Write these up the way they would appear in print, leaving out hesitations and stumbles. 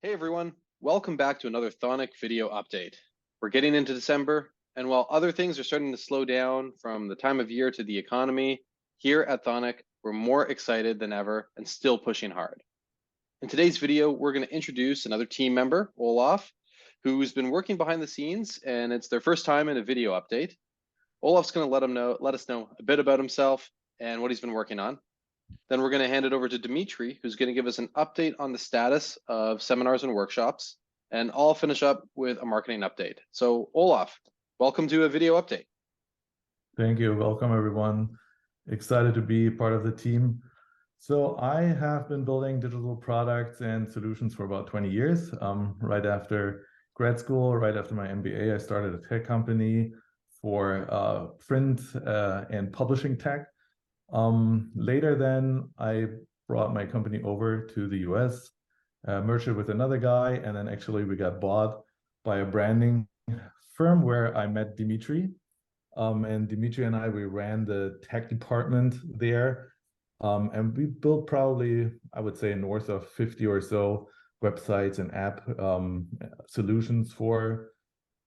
Hey everyone, welcome back to another Thonic video update. We're getting into December, and while other things are starting to slow down from the time of year to the economy, here at Thonic, we're more excited than ever and still pushing hard. In today's video, we're going to introduce another team member, Olaf, who's been working behind the scenes, and it's their first time in a video update. Olaf's going to let us know a bit about himself and what he's been working on. Then we're going to hand it over to Demetri, who's going to give us an update on the status of seminars and workshops, and I'll finish up with a marketing update. So Olaf, welcome to a video update. Thank you. Welcome, everyone. Excited to be part of the team. So I have been building digital products and solutions for about 20 years. Right after grad school, right after my MBA, I started a tech company for print and publishing tech. Later then, I brought my company over to the US, merged it with another guy, and then actually we got bought by a branding firm where I met Demetri. And Demetri and we ran the tech department there. And we built probably, I would say, north of 50 or so websites and app solutions for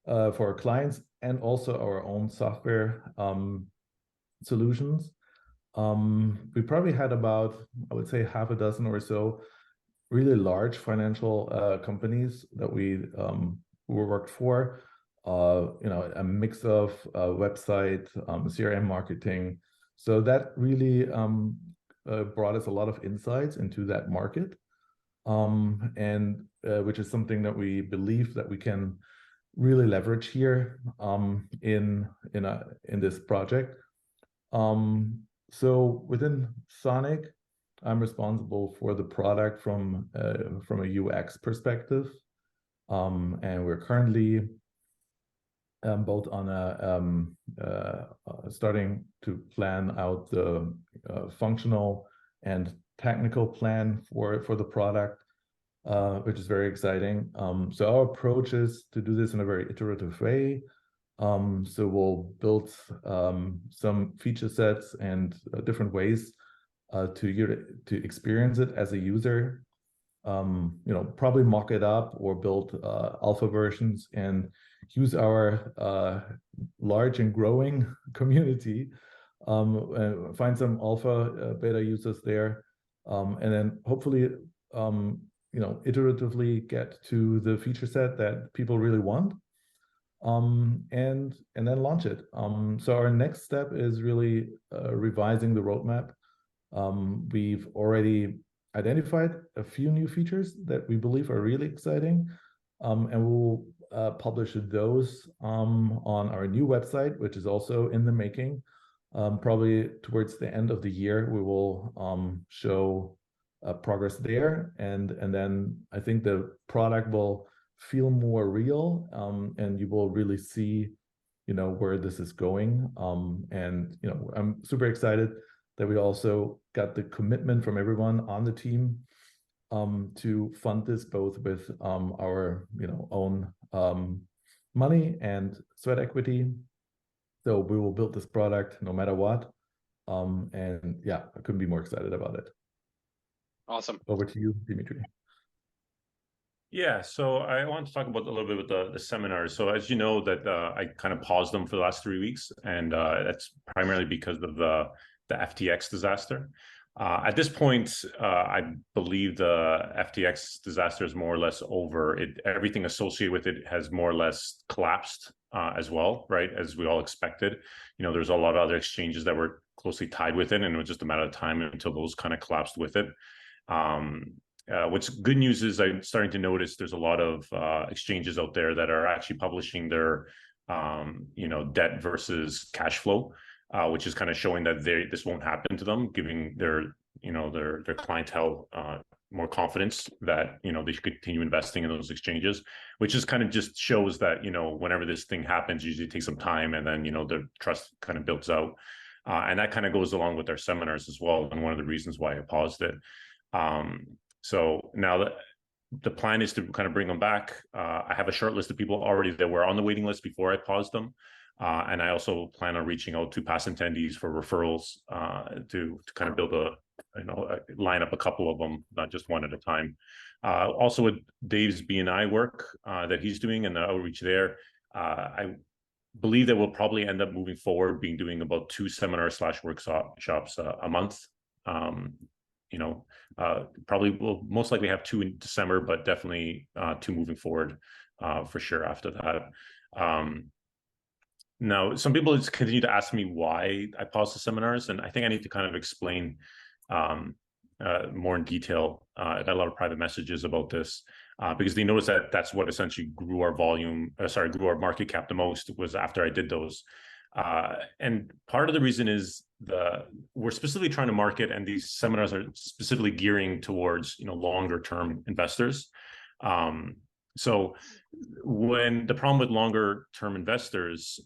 our clients, and also our own software solutions. We probably had about, I would say, half a dozen or so really large financial companies that we worked for. A mix of website, CRM marketing. So that really brought us a lot of insights into that market, and which is something that we believe that we can really leverage here in this project. So within Thonic, I'm responsible for the product from a UX perspective, and we're currently both on starting to plan out the functional and technical plan for the product, which is very exciting. So our approach is to do this in a very iterative way. So we'll build some feature sets and different ways to experience it as a user. Probably mock it up or build alpha versions and use our large and growing community, find some alpha beta users there, and then hopefully iteratively get to the feature set that people really want, and then launch it. So our next step is really revising the roadmap. We've already identified a few new features that we believe are really exciting, and we'll publish those on our new website, which is also in the making. Probably towards the end of the year, we will show progress there, and then I think the product will feel more real, and you will really see, where this is going. And I'm super excited that we also got the commitment from everyone on the team to fund this both with our own money and sweat equity. So we will build this product no matter what. And yeah, I couldn't be more excited about it. Awesome. Over to you, Demetri. Yeah, so I want to talk about a little bit with the seminars. So as you know, that I kind of paused them for the last 3 weeks, and that's primarily because of the FTX disaster. At this point, I believe the FTX disaster is more or less over. Everything associated with it has more or less collapsed as well, right? As we all expected. There's a lot of other exchanges that were closely tied with it, and it was just a matter of time until those kind of collapsed with it. What's good news is I'm starting to notice there's a lot of exchanges out there that are actually publishing their debt versus cash flow, which is kind of showing that this won't happen to them, giving their clientele more confidence that they should continue investing in those exchanges, which is kind of just shows that whenever this thing happens, usually it takes some time, and then the trust kind of builds out, and that kind of goes along with our seminars as well, and one of the reasons why I paused it. So now the plan is to kind of bring them back. I have a short list of people already that were on the waiting list before I paused them. And I also plan on reaching out to past attendees for referrals to kind of build a line up a couple of them, not just one at a time. Also with Dave's BNI work that he's doing and the outreach there, I believe that we'll probably end up moving forward, doing about 2 seminars/workshops a month. Probably we'll most likely have 2 in December, but definitely 2 moving forward for sure after that. Now, some people just continue to ask me why I paused the seminars, and I think I need to kind of explain more in detail. I got a lot of private messages about this because they noticed that that's what essentially grew our grew our market cap the most, was after I did those. And part of the reason is we're specifically trying to market, and these seminars are specifically gearing towards longer term investors. So when the problem with longer term investors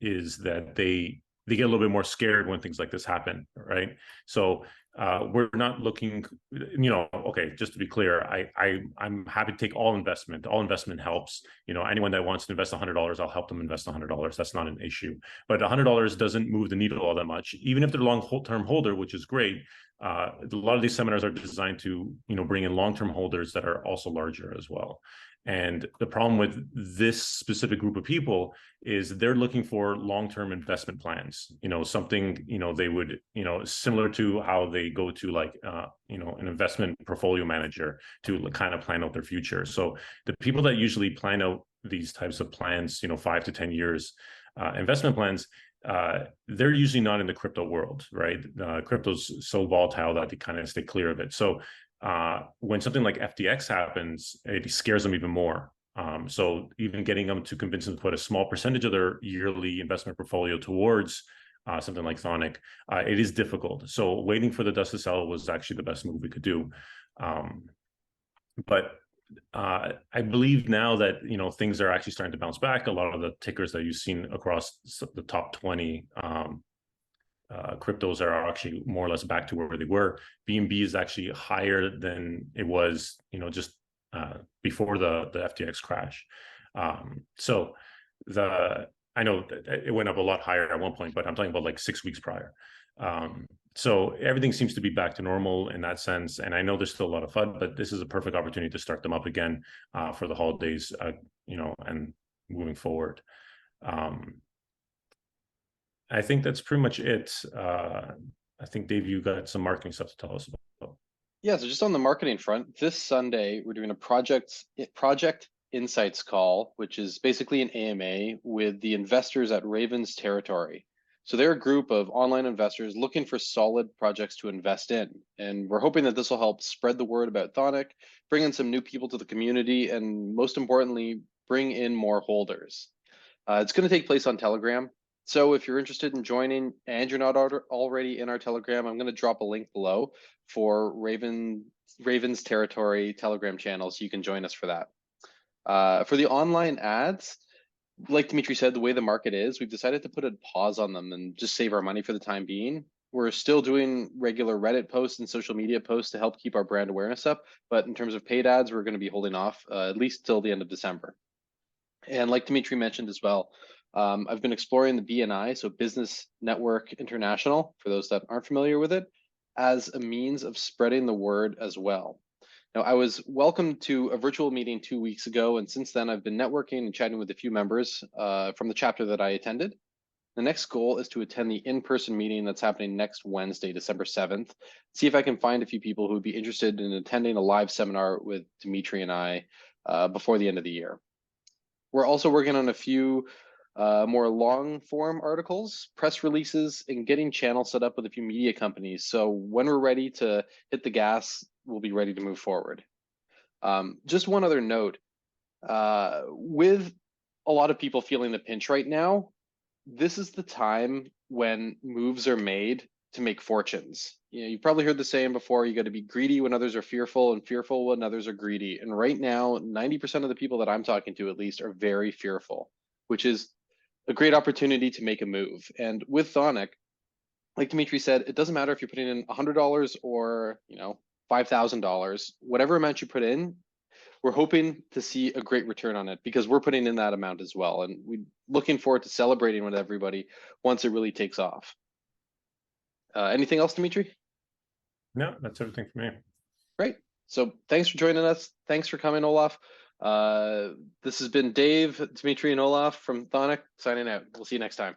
is that they get a little bit more scared when things like this happen, right? So we're not looking, okay, just to be clear, I'm happy to take all investment. All investment helps. Anyone that wants to invest $100, I'll help them invest $100. That's not an issue. But $100 doesn't move the needle all that much, even if they're a long-term holder, which is great. A lot of these seminars are designed to, bring in long-term holders that are also larger as well. And the problem with this specific group of people is they're looking for long-term investment plans, something, they would, similar to how they go to like, an investment portfolio manager to kind of plan out their future. So the people that usually plan out these types of plans, 5 to 10 years, investment plans, they're usually not in the crypto world, right? Crypto's so volatile that they kind of stay clear of it. So when something like FTX happens, it scares them even more. So even getting them to convince them to put a small percentage of their yearly investment portfolio towards something like Thonic, it is difficult. So waiting for the dust to settle was actually the best move we could do. But I believe now that things are actually starting to bounce back. A lot of the tickers that you've seen across the top 20 cryptos are actually more or less back to where they were. BNB is actually higher than it was, just before the FTX crash. So I know it went up a lot higher at one point, but I'm talking about like 6 weeks prior. So everything seems to be back to normal in that sense. And I know there's still a lot of FUD, but this is a perfect opportunity to start them up again for the holidays, and moving forward. I think that's pretty much it. I think, Dave, you got some marketing stuff to tell us about. Yeah, so just on the marketing front, this Sunday, we're doing a project insights call, which is basically an AMA with the investors at Ravens Territory. So they're a group of online investors looking for solid projects to invest in. And we're hoping that this will help spread the word about Thonic, bring in some new people to the community, and most importantly, bring in more holders. It's going to take place on Telegram. So if you're interested in joining and you're not already in our Telegram, I'm going to drop a link below for Ravens Territory Telegram channel, so you can join us for that. For the online ads, like Demetri said, the way the market is, we've decided to put a pause on them and just save our money for the time being. We're still doing regular Reddit posts and social media posts to help keep our brand awareness up. But in terms of paid ads, we're going to be holding off at least till the end of December. And like Demetri mentioned as well, I've been exploring the BNI, so Business Network International, for those that aren't familiar with it, as a means of spreading the word as well. Now, I was welcomed to a virtual meeting 2 weeks ago, and since then I've been networking and chatting with a few members from the chapter that I attended. The next goal is to attend the in-person meeting that's happening next Wednesday, December 7th. See if I can find a few people who would be interested in attending a live seminar with Demetri and I before the end of the year. We're also working on a few more long form articles, press releases, and getting channels set up with a few media companies. So when we're ready to hit the gas, we'll be ready to move forward. Just one other note, with a lot of people feeling the pinch right now, this is the time when moves are made to make fortunes. You've probably heard the saying before, you got to be greedy when others are fearful and fearful when others are greedy. And right now, 90% of the people that I'm talking to at least are very fearful, which is a great opportunity to make a move. And with Thonic, like Demetri said, it doesn't matter if you're putting in $100 or $5,000, whatever amount you put in, we're hoping to see a great return on it because we're putting in that amount as well. And we're looking forward to celebrating with everybody once it really takes off. Anything else, Demetri? No, that's everything for me. Great. So thanks for joining us. Thanks for coming, Olaf. This has been Dave, Demetri, and Olaf from Thonic signing out. We'll see you next time.